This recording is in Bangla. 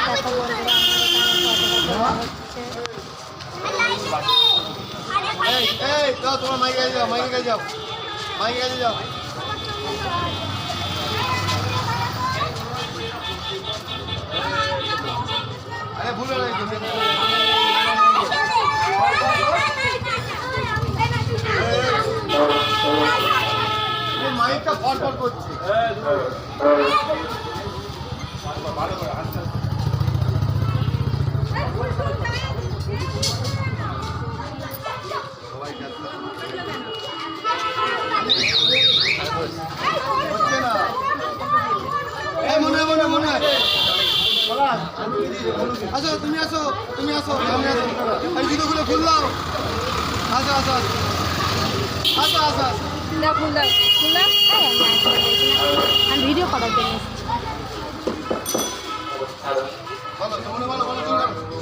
দেখো বন্ধুরা আমার এখানে ফটোটা হচ্ছে। তোমার মাইকে যাও, মাইকে যাও, মাইকে কাছে যাও। আরে ভুলে নাই মাইকটা ফটফট করছে। হচ্ছে না, মনে হয় মনে হয় আসো, তুমি আসো, তুমি আসো, সামনে আসো, এই জুতোগুলো খুললাম। আসো আসো আসো আসো আসো। দাও খুললাম খুললাম, আমি ভিডিও করার জন্য এসেছি। বলো, বলো, বলো, বলো, বলো।